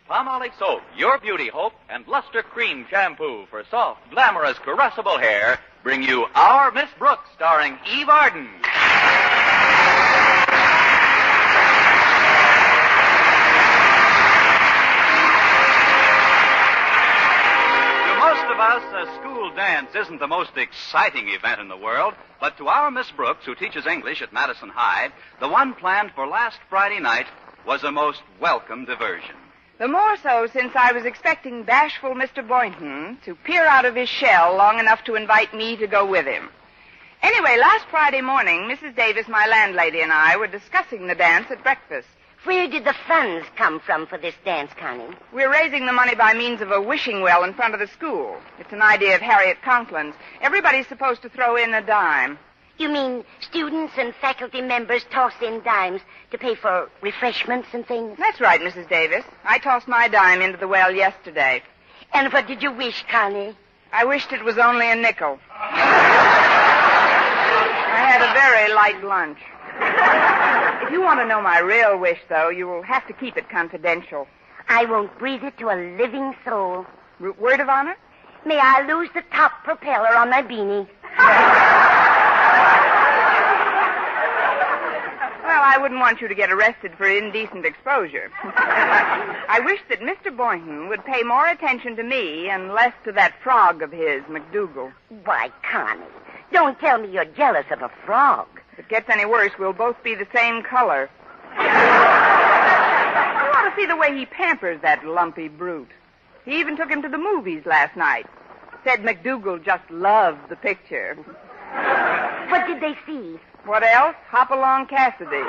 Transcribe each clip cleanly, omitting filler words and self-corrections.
Colgate-Palmolive soap, your beauty hope, and Luster Cream shampoo for soft, glamorous, caressable hair bring you Our Miss Brooks, starring Eve Arden. To most of us, a school dance isn't the most exciting event in the world, but to our Miss Brooks, who teaches English at Madison High, the one planned for last Friday night was a most welcome diversion. The more so since I was expecting bashful Mr. Boynton to peer out of his shell long enough to invite me to go with him. Anyway, last Friday morning, Mrs. Davis, my landlady, and I were discussing the dance at breakfast. Where did the funds come from for this dance, Connie? We're raising the money by means of a wishing well in front of the school. It's an idea of Harriet Conklin's. Everybody's supposed to throw in a dime. You mean students and faculty members toss in dimes to pay for refreshments and things? That's right, Mrs. Davis. I tossed my dime into the well yesterday. And what did you wish, Connie? I wished it was only a nickel. I had a very light lunch. If you want to know my real wish, though, you will have to keep it confidential. I won't breathe it to a living soul. Word of honor? May I lose the top propeller on my beanie? Well, I wouldn't want you to get arrested for indecent exposure. I wish that Mr. Boynton would pay more attention to me and less to that frog of his, McDougal. Why, Connie, don't tell me you're jealous of a frog. If it gets any worse, we'll both be the same color. You ought to see the way he pampers that lumpy brute. He even took him to the movies last night. Said McDougal just loved the picture. What did they see? What else? Hop Along Cassidy.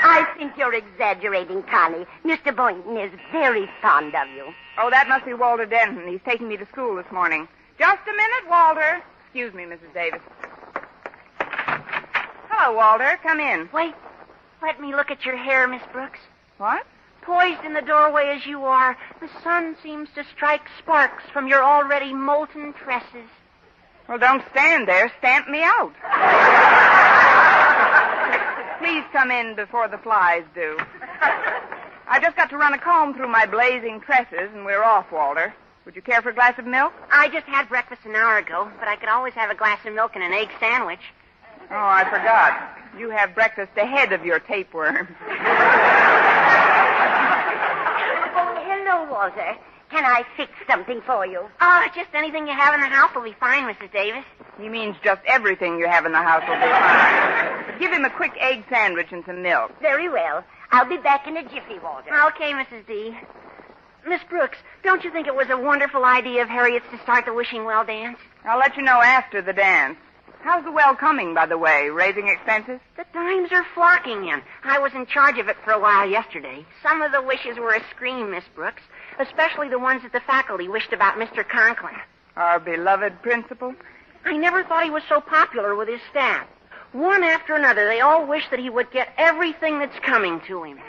I think you're exaggerating, Connie. Mr. Boynton is very fond of you. Oh, that must be Walter Denton. He's taking me to school this morning. Just a minute, Walter. Excuse me, Mrs. Davis. Hello, Walter. Come in. Wait. Let me look at your hair, Miss Brooks. What? Poised in the doorway as you are, the sun seems to strike sparks from your already molten tresses. Well, don't stand there. Stamp me out. Please come in before the flies do. I just got to run a comb through my blazing tresses, and we're off, Walter. Would you care for a glass of milk? I just had breakfast an hour ago, but I could always have a glass of milk and an egg sandwich. Oh, I forgot. You have breakfast ahead of your tapeworm. Oh, hello, Walter. Can I fix something for you? Just anything you have in the house will be fine, Mrs. Davis. He means just everything you have in the house will be fine. But give him a quick egg sandwich and some milk. Very well. I'll be back in a jiffy, Walter. Okay, Mrs. D. Miss Brooks, don't you think it was a wonderful idea of Harriet's to start the wishing well dance? I'll let you know after the dance. How's the well coming, by the way? Raising expenses? The dimes are flocking in. I was in charge of it for a while yesterday. Some of the wishes were a scream, Miss Brooks, especially the ones that the faculty wished about Mr. Conklin. Our beloved principal? I never thought he was so popular with his staff. One after another, they all wish that he would get everything that's coming to him.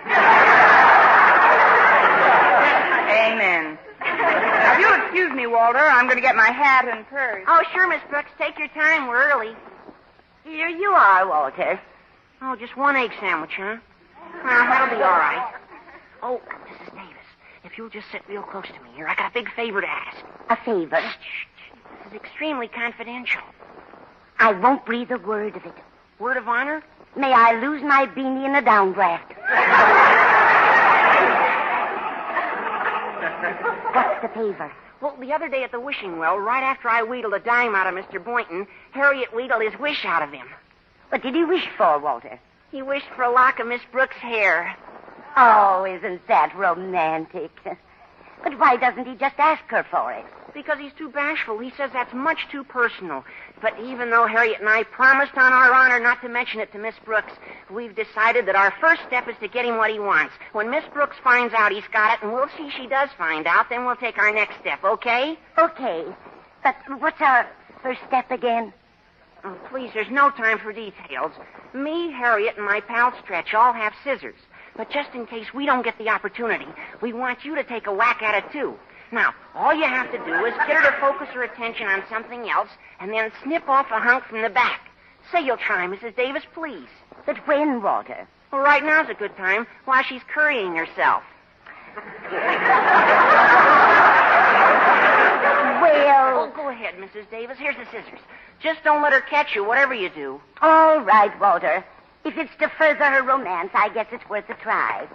Amen. Now, if you'll excuse me, Walter, I'm going to get my hat and purse. Oh, sure, Miss Brooks. Take your time. We're early. Here you are, Walter. Oh, just one egg sandwich, huh? Well, that'll be all right. Oh, Mrs. Davis, if you'll just sit real close to me here, I got a big favor to ask. A favor? Shh. This is extremely confidential. I won't breathe a word of it. Word of honor? May I lose my beanie in a downdraft? What's the favor? Well, the other day at the wishing well, right after I wheedled a dime out of Mr. Boynton, Harriet wheedled his wish out of him. What did he wish for, Walter? He wished for a lock of Miss Brooks' hair. Oh, isn't that romantic? But why doesn't he just ask her for it? Because he's too bashful. He says that's much too personal. But even though Harriet and I promised on our honor not to mention it to Miss Brooks, we've decided that our first step is to get him what he wants. When Miss Brooks finds out he's got it, and we'll see she does find out, then we'll take our next step, okay? Okay. But what's our first step again? Oh, please, there's no time for details. Me, Harriet, and my pal Stretch all have scissors. But just in case we don't get the opportunity, we want you to take a whack at it, too. Now, all you have to do is get her to focus her attention on something else and then snip off a hunk from the back. Say you'll try, Mrs. Davis, please. But when, Walter? Well, right now's a good time, while she's currying herself. Well... Oh, go ahead, Mrs. Davis. Here's the scissors. Just don't let her catch you, whatever you do. All right, Walter. If it's to further her romance, I guess it's worth a try.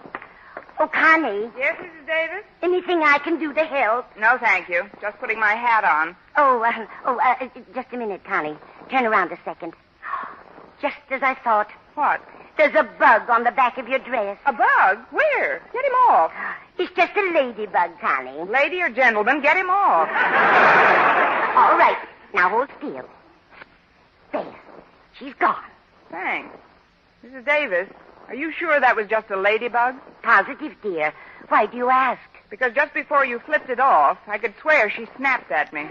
Oh, Connie. Yes, Mrs. Davis? Anything I can do to help? No, thank you. Just putting my hat on. Just a minute, Connie. Turn around a second. Just as I thought. What? There's a bug on the back of your dress. A bug? Where? Get him off. It's just a ladybug, Connie. Lady or gentleman, get him off. All right. Now hold still. There. She's gone. Thanks. Mrs. Davis, are you sure that was just a ladybug? Positive, dear. Why do you ask? Because just before you flipped it off, I could swear she snapped at me.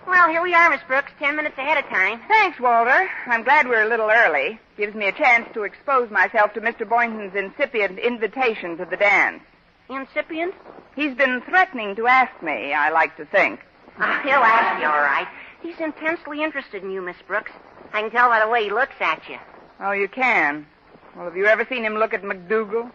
Well, here we are, Miss Brooks, 10 minutes ahead of time. Thanks, Walter. I'm glad we're a little early. Gives me a chance to expose myself to Mr. Boynton's incipient invitation to the dance. Incipient? He's been threatening to ask me, I like to think. He'll ask you, all right. He's intensely interested in you, Miss Brooks. I can tell by the way he looks at you. Oh, you can? Well, have you ever seen him look at McDougal?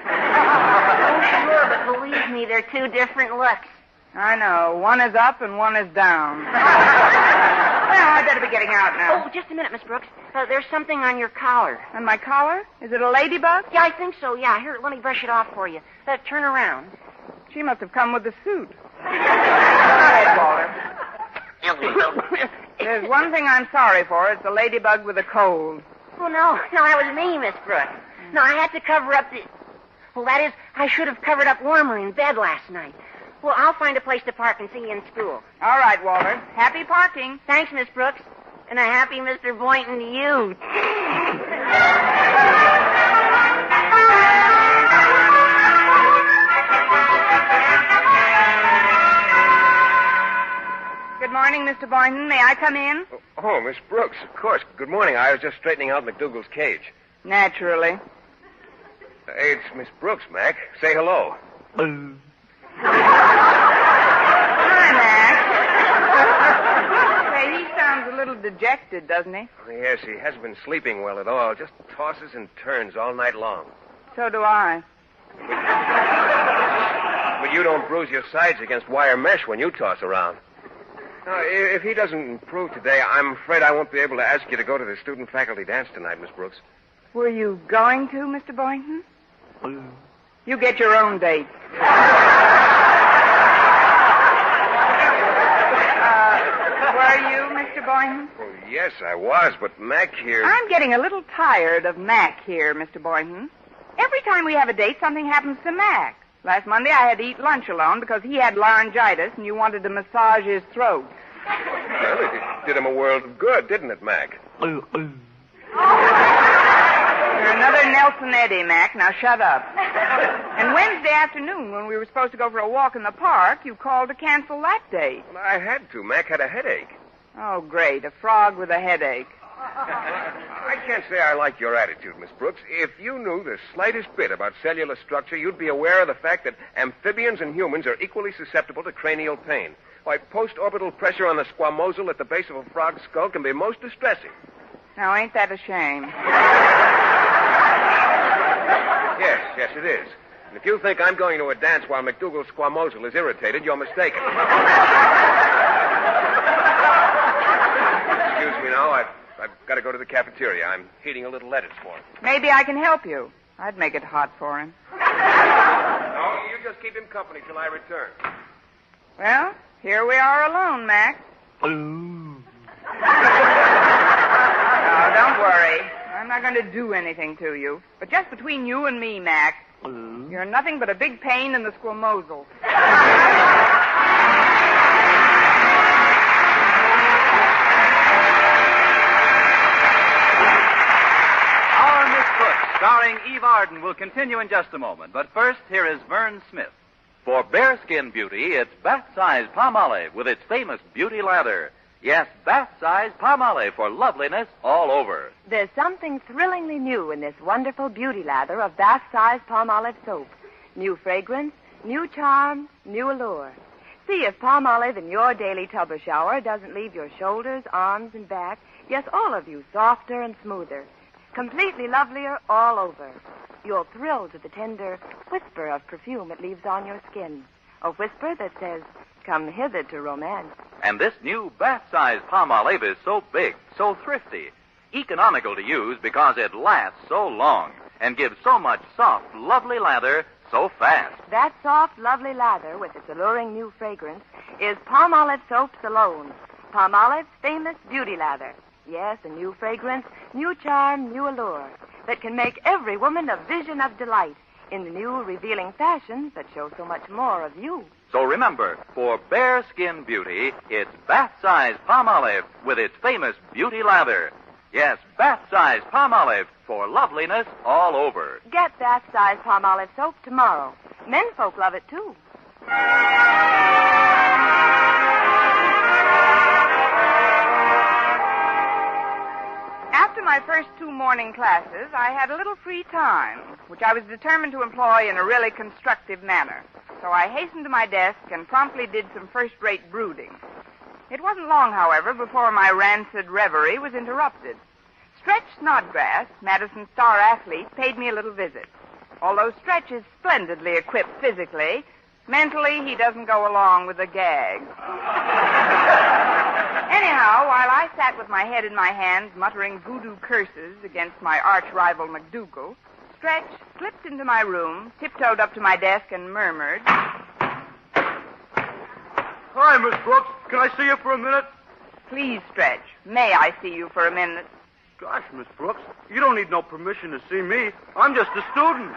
Oh, sure, but believe me, they're two different looks. I know. One is up and one is down. Well, I better be getting out now. Oh, just a minute, Miss Brooks. There's something on your collar. On my collar? Is it a ladybug? Yeah, I think so, yeah. Here, let me brush it off for you. Turn around. She must have come with the suit. Go ahead, Walter. There's one thing I'm sorry for. It's a ladybug with a cold. Oh, no, that was me, Miss Brooks. No, I had to cover up the... Well, that is, I should have covered up warmer in bed last night. Well, I'll find a place to park and see you in school. All right, Walter. Happy parking. Thanks, Miss Brooks. And a happy Mr. Boynton to you. Good morning, Mr. Boynton. May I come in? Oh, Miss Brooks, of course. Good morning. I was just straightening out McDougal's cage. Naturally. Hey, it's Miss Brooks, Mac. Say hello. Hi, Mac. Say, he sounds a little dejected, doesn't he? Oh, yes, he hasn't been sleeping well at all. Just tosses and turns all night long. So do I. But you don't bruise your sides against wire mesh when you toss around. Now, if he doesn't improve today, I'm afraid I won't be able to ask you to go to the student-faculty dance tonight, Miss Brooks. Were you going to, Mr. Boynton? You get your own date. Were you, Mr. Boynton? Well, yes, I was, but Mac here... I'm getting a little tired of Mac here, Mr. Boynton. Every time we have a date, something happens to Mac. Last Monday, I had to eat lunch alone because he had laryngitis and you wanted to massage his throat. Well, it did him a world of good, didn't it, Mac? You're another Nelson Eddy, Mac. Now shut up. And Wednesday afternoon, when we were supposed to go for a walk in the park, you called to cancel that date. Well, I had to. Mac had a headache. Oh, great. A frog with a headache. I can't say I like your attitude, Miss Brooks. If you knew the slightest bit about cellular structure, you'd be aware of the fact that amphibians and humans are equally susceptible to cranial pain. Why, post-orbital pressure on the squamosal at the base of a frog's skull can be most distressing. Now, ain't that a shame? Yes, it is. And if you think I'm going to a dance while McDougal's squamosal is irritated, you're mistaken. Excuse me now, I've got to go to the cafeteria. I'm heating a little lettuce for him. Maybe I can help you. I'd make it hot for him. No, you just keep him company till I return. Well, here we are alone, Mac. Oh, don't worry. I'm not going to do anything to you. But just between you and me, Mac, you're nothing but a big pain in the squamosal. Starring Eve Arden will continue in just a moment. But first, here is Vern Smith. For bare-skin beauty, it's bath-size Palmolive with its famous beauty lather. Yes, bath-size Palmolive for loveliness all over. There's something thrillingly new in this wonderful beauty lather of bath-size Palmolive soap. New fragrance, new charm, new allure. See if Palmolive in your daily tub or shower doesn't leave your shoulders, arms, and back, yes, all of you, softer and smoother. Completely lovelier all over. You'll thrill to the tender whisper of perfume it leaves on your skin. A whisper that says, come hither to romance. And this new bath-size Palmolive is so big, so thrifty, economical to use because it lasts so long and gives so much soft, lovely lather so fast. That soft, lovely lather with its alluring new fragrance is Palmolive soaps alone. Palmolive's famous beauty lather. Yes, a new fragrance, new charm, new allure that can make every woman a vision of delight in the new revealing fashions that show so much more of you. So remember, for bare skin beauty, it's bath-size Palmolive with its famous beauty lather. Yes, bath-size Palmolive for loveliness all over. Get bath-size Palmolive soap tomorrow. Menfolk love it, too. After my first 2 morning classes, I had a little free time, which I was determined to employ in a really constructive manner. So I hastened to my desk and promptly did some first-rate brooding. It wasn't long, however, before my rancid reverie was interrupted. Stretch Snodgrass, Madison's star athlete, paid me a little visit. Although Stretch is splendidly equipped physically, mentally he doesn't go along with the gag. Anyhow, while I sat with my head in my hands, muttering voodoo curses against my arch-rival McDougal, Stretch slipped into my room, tiptoed up to my desk, and murmured, Hi, Miss Brooks. Can I see you for a minute? Please, Stretch, may I see you for a minute? Gosh, Miss Brooks, you don't need no permission to see me. I'm just a student.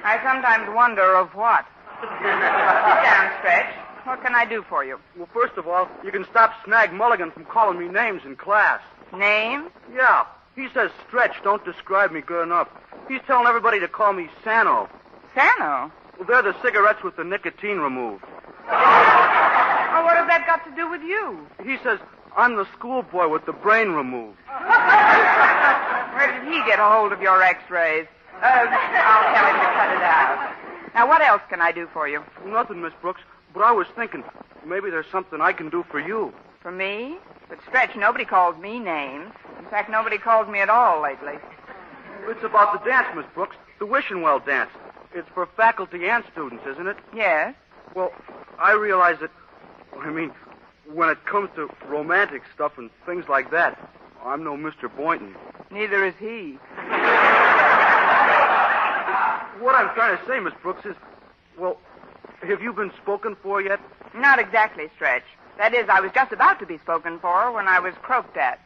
I sometimes wonder of what. Sit down, Stretch. What can I do for you? Well, first of all, you can stop Snag Mulligan from calling me names in class. Name? Yeah. He says Stretch don't describe me good enough. He's telling everybody to call me Sano. Sano? Well, they're the cigarettes with the nicotine removed. Well, what has that got to do with you? He says I'm the schoolboy with the brain removed. Where did he get a hold of your x-rays? I'll tell him to cut it out. Now, what else can I do for you? Nothing, Miss Brooks, but I was thinking maybe there's something I can do for you. For me? But, Stretch, nobody calls me names. In fact, nobody calls me at all lately. It's about the dance, Miss Brooks, the Wishing Well dance. It's for faculty and students, isn't it? Yes. Well, I realize that, when it comes to romantic stuff and things like that, I'm no Mr. Boynton. Neither is he. What I'm trying to say, Miss Brooks, is, well, have you been spoken for yet? Not exactly, Stretch. That is, I was just about to be spoken for when I was croaked at.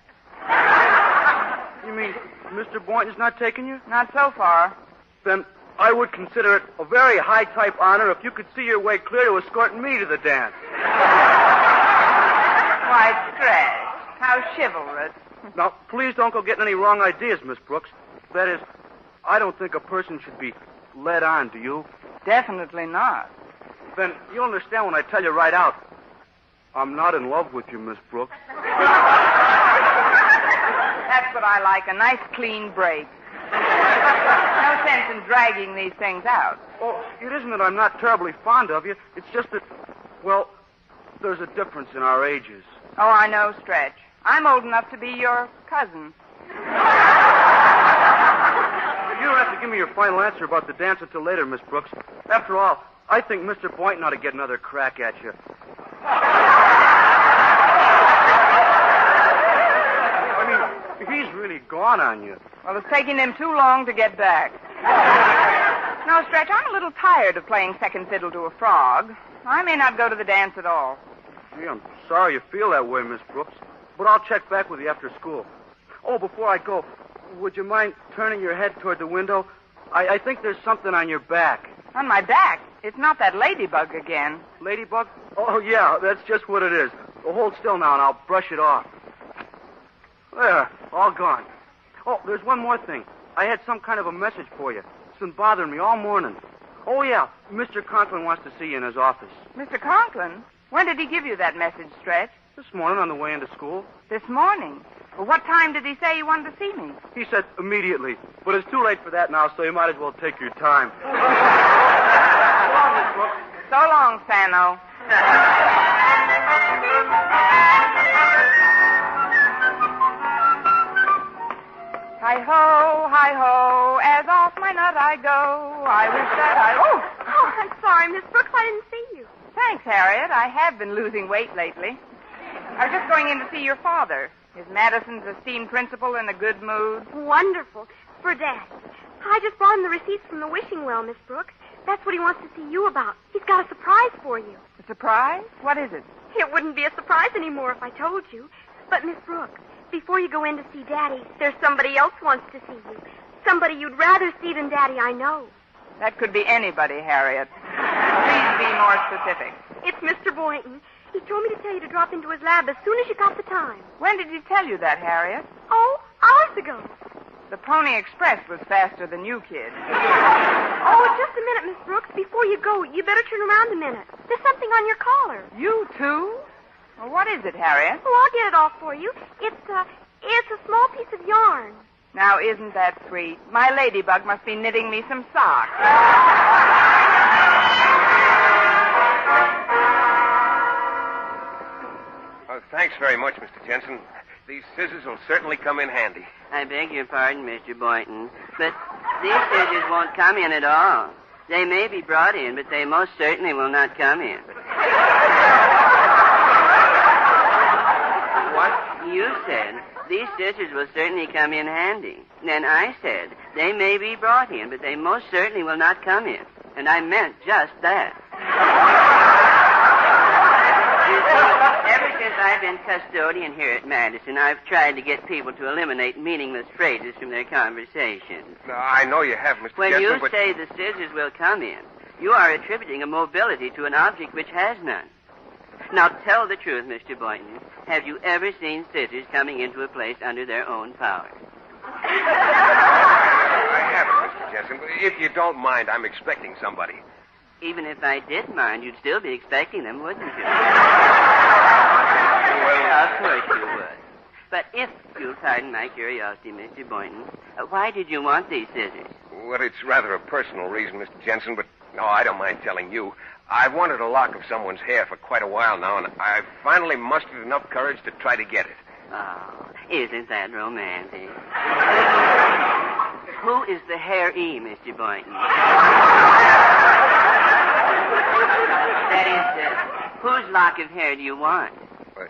You mean Mr. Boynton's not taking you? Not so far. Then I would consider it a very high-type honor if you could see your way clear to escorting me to the dance. Why, Stretch, how chivalrous. Now, please don't go getting any wrong ideas, Miss Brooks. That is, I don't think a person should be led on, do you? Definitely not. Then you'll understand when I tell you right out. I'm not in love with you, Miss Brooks. That's what I like, a nice clean break. No sense in dragging these things out. Oh, it isn't that I'm not terribly fond of you. It's just that, well, there's a difference in our ages. Oh, I know, Stretch. I'm old enough to be your cousin. You don't have to give me your final answer about the dance until later, Miss Brooks. After all, I think Mr. Boynton ought to get another crack at you. He's really gone on you. Well, it's taking him too long to get back. No, Stretch, I'm a little tired of playing second fiddle to a frog. I may not go to the dance at all. Gee, I'm sorry you feel that way, Miss Brooks, but I'll check back with you after school. Oh, before I go, would you mind turning your head toward the window? I think there's something on your back. On my back? It's not that ladybug again. Ladybug? Oh, yeah, that's just what it is. Well, hold still now, and I'll brush it off. There, all gone. Oh, there's one more thing. I had some kind of a message for you. It's been bothering me all morning. Oh, yeah, Mr. Conklin wants to see you in his office. Mr. Conklin? When did he give you that message, Stretch? This morning on the way into school. This morning? Well, what time did he say he wanted to see me? He said immediately. But it's too late for that now, so you might as well take your time. So long, Sano. Hi-ho, as off my nut I go. I wish that I... Oh, I'm sorry, Miss Brooks. I didn't see you. Thanks, Harriet. I have been losing weight lately. I was just going in to see your father. Is Madison's esteemed principal in a good mood? Wonderful. For Dad. I just brought him the receipts from the wishing well, Miss Brooks. That's what he wants to see you about. He's got a surprise for you. A surprise? What is it? It wouldn't be a surprise anymore if I told you. But, Miss Brooks, before you go in to see Daddy, there's somebody else wants to see you. Somebody you'd rather see than Daddy, I know. That could be anybody, Harriet. Please be more specific. It's Mr. Boynton. He told me to tell you to drop into his lab as soon as you got the time. When did he tell you that, Harriet? Oh, hours ago. The Pony Express was faster than you, kid. Oh, just a minute, Miss Brooks. Before you go, you better turn around a minute. There's something on your collar. You, too? Well, what is it, Harriet? Oh, I'll get it off for you. It's a small piece of yarn. Now, isn't that sweet? My ladybug must be knitting me some socks. Oh, thanks very much, Mr. Jensen. These scissors will certainly come in handy. I beg your pardon, Mr. Boynton, but these scissors won't come in at all. They may be brought in, but they most certainly will not come in. What? You said these scissors will certainly come in handy. Then I said they may be brought in, but they most certainly will not come in. And I meant just that. You see, ever since I've been custodian here at Madison, I've tried to get people to eliminate meaningless phrases from their conversations. No, I know you have, Mr. When Jensen, you but... say the scissors will come in, you are attributing a mobility to an object which has none. Now, tell the truth, Mr. Boynton. Have you ever seen scissors coming into a place under their own power? I haven't, Mr. Jensen. If you don't mind, I'm expecting somebody. Even if I did mind, you'd still be expecting them, wouldn't you? Well, of course you would. But if you'll pardon my curiosity, Mr. Boynton, why did you want these scissors? Well, it's rather a personal reason, Mr. Jensen, but no, I don't mind telling you. I've wanted a lock of someone's hair for quite a while now, and I've finally mustered enough courage to try to get it. Oh, isn't that romantic? Who is the hair-e, Mr. Boynton? That is, whose lock of hair do you want?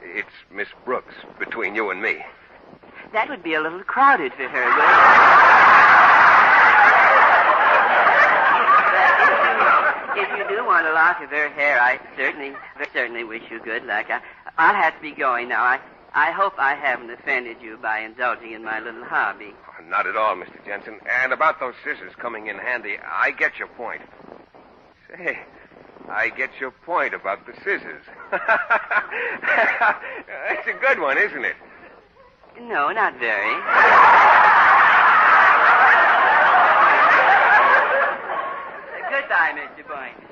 It's Miss Brooks, between you and me. That would be a little crowded for her, If you do want a lock of her hair, I certainly wish you good luck. I'll have to be going now. I hope I haven't offended you by indulging in my little hobby. Oh, not at all, Mr. Jensen. And about those scissors coming in handy, I get your point. Say, I get your point about the scissors. That's a good one, isn't it? No, not very. Goodbye, Mr. Boynton.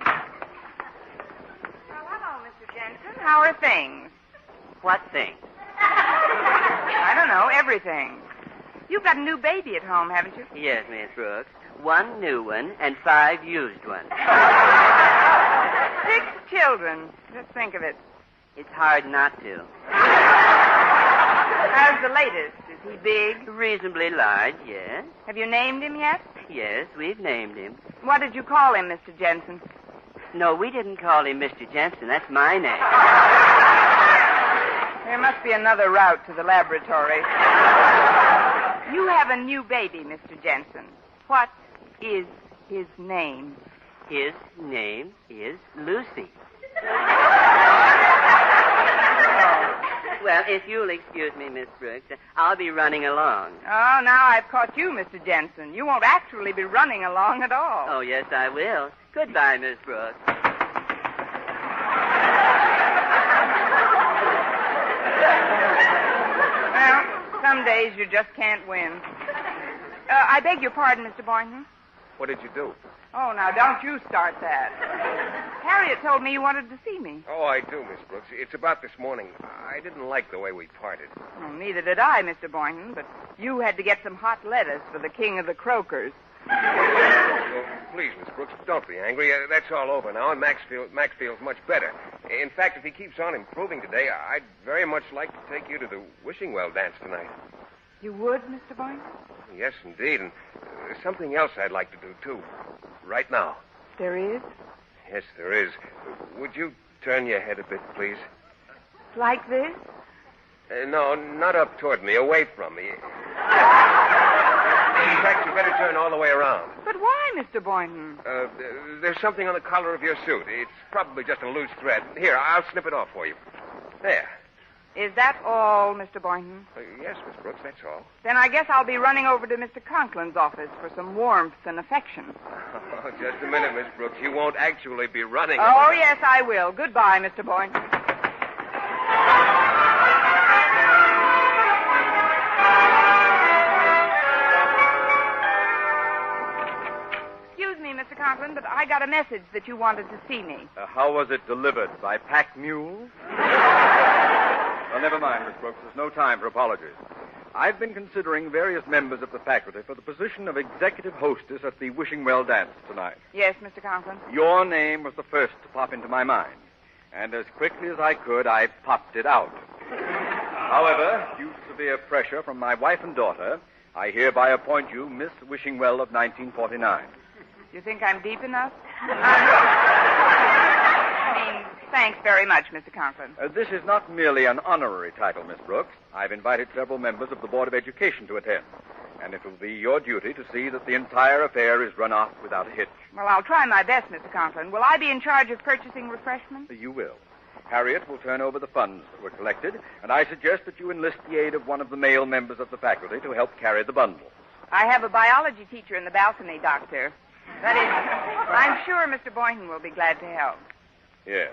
Well, hello, Mr. Jensen. How are things? What thing? I don't know, everything. You've got a new baby at home, haven't you? Yes, Miss Brooks. 1 new one and 5 used ones. 6 children. Just think of it. It's hard not to. How's the latest? Is he big? Reasonably large, yes. Have you named him yet? Yes, we've named him. What did you call him, Mr. Jensen? No, we didn't call him Mr. Jensen. That's my name. There must be another route to the laboratory. You have a new baby, Mr. Jensen. What is his name? His name is Lucy. Well, if you'll excuse me, Miss Brooks, I'll be running along. Oh, now I've caught you, Mr. Jensen. You won't actually be running along at all. Oh, yes, I will. Goodbye, Miss Brooks. Well, some days you just can't win. I beg your pardon, Mr. Boynton. What did you do? Oh, now, don't you start that. Harriet told me you wanted to see me. Oh, I do, Miss Brooks. It's about this morning. I didn't like the way we parted. Well, neither did I, Mr. Boynton, but you had to get some hot lettuce for the king of the croakers. Oh, please, Miss Brooks, don't be angry. That's all over now, and Max feels much better. In fact, if he keeps on improving today, I'd very much like to take you to the wishing well dance tonight. You would, Mr. Boynton? Yes, indeed, and there's something else I'd like to do, too. Right now. There is? Yes, there is. Would you turn your head a bit, please? Like this? No, not up toward me, away from me. In fact, you better turn all the way around. But why, Mr. Boynton? There's something on the collar of your suit. It's probably just a loose thread. Here, I'll snip it off for you. There. Is that all, Mr. Boynton? Yes, Miss Brooks, that's all. Then I guess I'll be running over to Mr. Conklin's office for some warmth and affection. Oh, just a minute, Miss Brooks. You won't actually be running. Oh, yes, I will. Goodbye, Mr. Boynton. Excuse me, Mr. Conklin, but I got a message that you wanted to see me. How was it delivered? By pack mule? Well, never mind, Miss Brooks. There's no time for apologies. I've been considering various members of the faculty for the position of executive hostess at the Wishing Well dance tonight. Yes, Mr. Conklin. Your name was the first to pop into my mind. And as quickly as I could, I popped it out. However, due to severe pressure from my wife and daughter, I hereby appoint you Miss Wishing Well of 1949. You think I'm deep enough? Thanks very much, Mr. Conklin. This is not merely an honorary title, Miss Brooks. I've invited several members of the Board of Education to attend. And it will be your duty to see that the entire affair is run off without a hitch. Well, I'll try my best, Mr. Conklin. Will I be in charge of purchasing refreshments? You will. Harriet will turn over the funds that were collected, and I suggest that you enlist the aid of one of the male members of the faculty to help carry the bundles. I have a biology teacher in the balcony, Doctor. That is, I'm sure Mr. Boynton will be glad to help. Yes.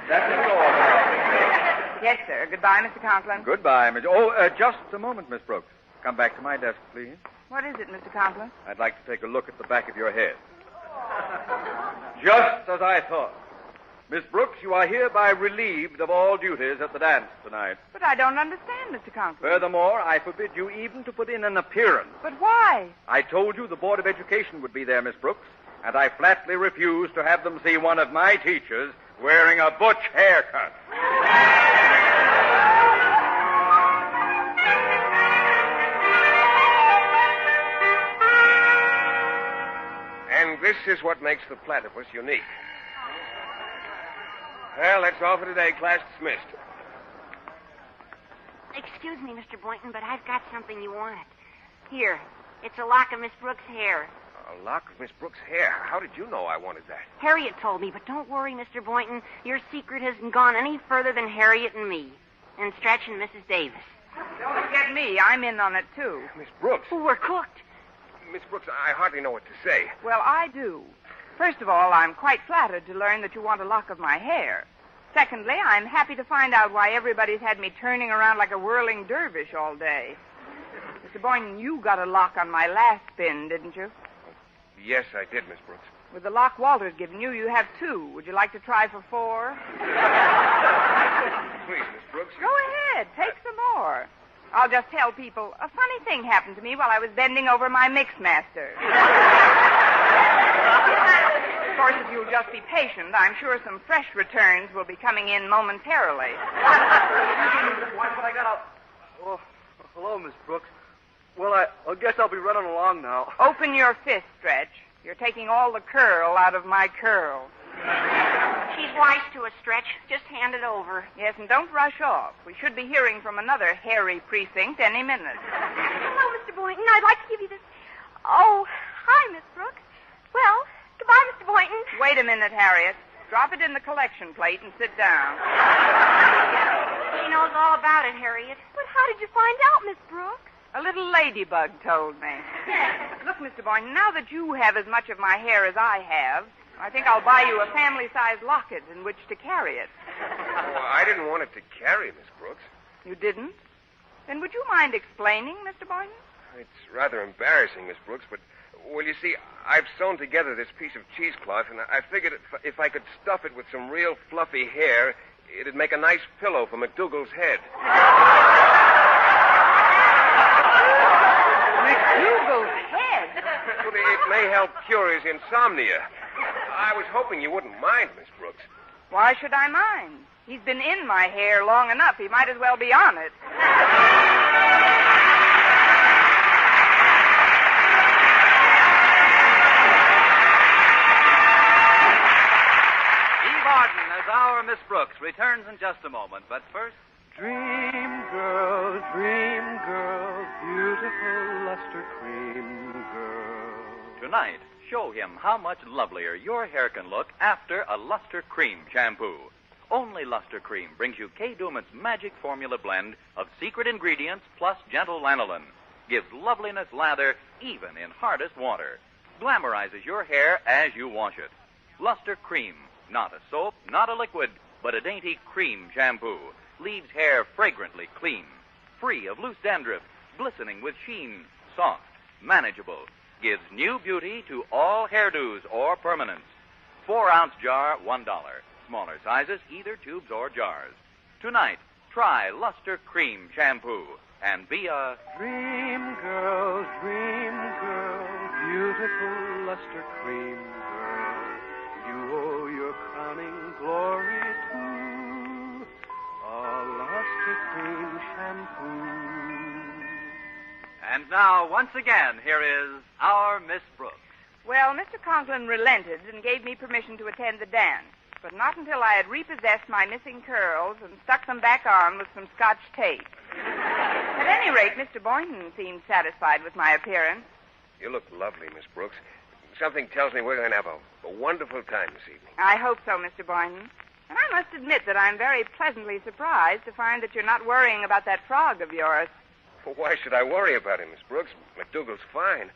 That is all. Yes, sir. Goodbye, Mr. Conklin. Goodbye, Miss... Oh, just a moment, Miss Brooks. Come back to my desk, please. What is it, Mr. Conklin? I'd like to take a look at the back of your head. Just as I thought. Miss Brooks, you are hereby relieved of all duties at the dance tonight. But I don't understand, Mr. Conklin. Furthermore, I forbid you even to put in an appearance. But why? I told you the Board of Education would be there, Miss Brooks, and I flatly refuse to have them see one of my teachers wearing a butch haircut. And this is what makes the platypus unique. Well, that's all for today. Class dismissed. Excuse me, Mr. Boynton, but I've got something you wanted. Here, it's a lock of Miss Brooks' hair. A lock of Miss Brooks' hair. How did you know I wanted that? Harriet told me, but don't worry, Mr. Boynton. Your secret hasn't gone any further than Harriet and me. And Stretch and Mrs. Davis. Don't forget me. I'm in on it, too. Miss Brooks. Oh, we're cooked. Miss Brooks, I hardly know what to say. Well, I do. First of all, I'm quite flattered to learn that you want a lock of my hair. Secondly, I'm happy to find out why everybody's had me turning around like a whirling dervish all day. Mr. Boynton, you got a lock on my last spin, didn't you? Yes, I did, Miss Brooks. With the lock Walter's given you, you have 2. Would you like to try for 4? Please, Miss Brooks. Go ahead. Take some more. I'll just tell people a funny thing happened to me while I was bending over my mixmaster. Of course, if you'll just be patient, I'm sure some fresh returns will be coming in momentarily. Oh, hello, Miss Brooks. Well, I guess I'll be running along now. Open your fist, Stretch. You're taking all the curl out of my curl. She's wise to a Stretch. Just hand it over. Yes, and don't rush off. We should be hearing from another hairy precinct any minute. Hello, Mr. Boynton. I'd like to give you this... Oh, hi, Miss Brooks. Well, goodbye, Mr. Boynton. Wait a minute, Harriet. Drop it in the collection plate and sit down. She knows all about it, Harriet. But how did you find out, Miss Brooks? A little ladybug told me. Look, Mr. Boynton, now that you have as much of my hair as I have, I think I'll buy you a family-sized locket in which to carry it. Oh, I didn't want it to carry, Miss Brooks. You didn't? Then would you mind explaining, Mr. Boynton? It's rather embarrassing, Miss Brooks, but Well, you see, I've sewn together this piece of cheesecloth, and I figured if I could stuff it with some real fluffy hair, it'd make a nice pillow for McDougal's head. McDougal's head? Well, it may help cure his insomnia. I was hoping you wouldn't mind, Miss Brooks. Why should I mind? He's been in my hair long enough. He might as well be on it. Eve Arden as our Miss Brooks returns in just a moment, but first... Dream girl, beautiful luster cream girl. Tonight, show him how much lovelier your hair can look after a Luster Cream shampoo. Only Luster Cream brings you Kay Dumit's magic formula blend of secret ingredients plus gentle lanolin. Gives loveliness lather even in hardest water. Glamorizes your hair as you wash it. Luster Cream, not a soap, not a liquid, but a dainty cream shampoo. Leaves hair fragrantly clean, free of loose dandruff, glistening with sheen, soft, manageable. Gives new beauty to all hairdos or permanents. 4-ounce jar, $1. Smaller sizes, either tubes or jars. Tonight, try Luster Cream Shampoo and be a Dream girl, beautiful luster cream girl. You owe your crowning glory to a luster cream shampoo. And now, once again, here is our Miss Brooks. Well, Mr. Conklin relented and gave me permission to attend the dance, but not until I had repossessed my missing curls and stuck them back on with some Scotch tape. At any rate, Mr. Boynton seemed satisfied with my appearance. You look lovely, Miss Brooks. Something tells me we're going to have a wonderful time this evening. I hope so, Mr. Boynton. And I must admit that I'm very pleasantly surprised to find that you're not worrying about that frog of yours. Well, why should I worry about him, Miss Brooks? McDougal's fine.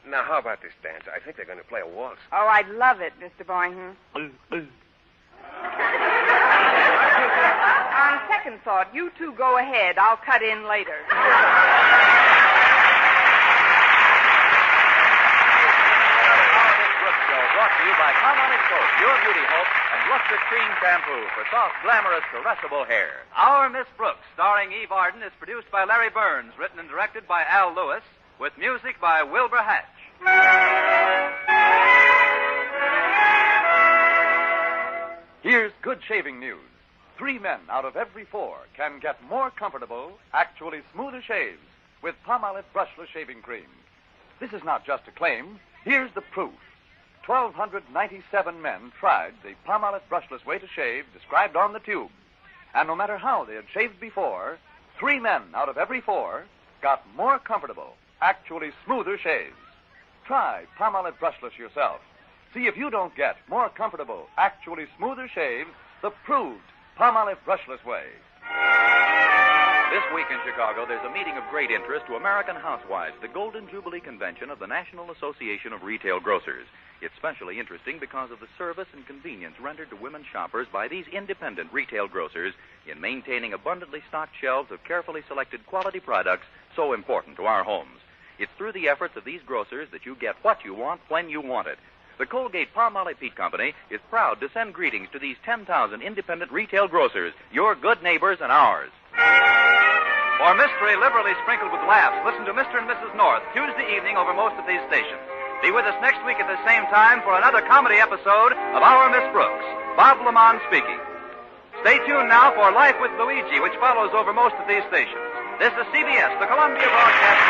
Now, how about this dance? I think they're going to play a waltz. Oh, I'd love it, Mr. Boynton. On second thought, you two go ahead. I'll cut in later. Brought to you by Palmolive Soap, Your Beauty Hope, and Luster Cream Shampoo for soft, glamorous, caressable hair. Our Miss Brooks, starring Eve Arden, is produced by Larry Burns, written and directed by Al Lewis, with music by Wilbur Hatch. Here's good shaving news. 3 men out of every 4 can get more comfortable, actually smoother shaves with Palmolive Brushless Shaving Cream. This is not just a claim. Here's the proof. 1,297 men tried the Palmolive Brushless way to shave described on the tube. And no matter how they had shaved before, 3 men out of every 4 got more comfortable, actually smoother shaves. Try Palmolive Brushless yourself. See if you don't get more comfortable, actually smoother shaves the proved Palmolive Brushless way. This week in Chicago, there's a meeting of great interest to American housewives, the Golden Jubilee Convention of the National Association of Retail Grocers. It's especially interesting because of the service and convenience rendered to women shoppers by these independent retail grocers in maintaining abundantly stocked shelves of carefully selected quality products so important to our homes. It's through the efforts of these grocers that you get what you want when you want it. The Colgate-Palmolive-Peet Company is proud to send greetings to these 10,000 independent retail grocers, your good neighbors and ours. For mystery liberally sprinkled with laughs, listen to Mr. and Mrs. North Tuesday evening over most of these stations. Be with us next week at the same time for another comedy episode of Our Miss Brooks. Bob Lamont speaking. Stay tuned now for Life with Luigi, which follows over most of these stations. This is CBS, the Columbia Broadcasting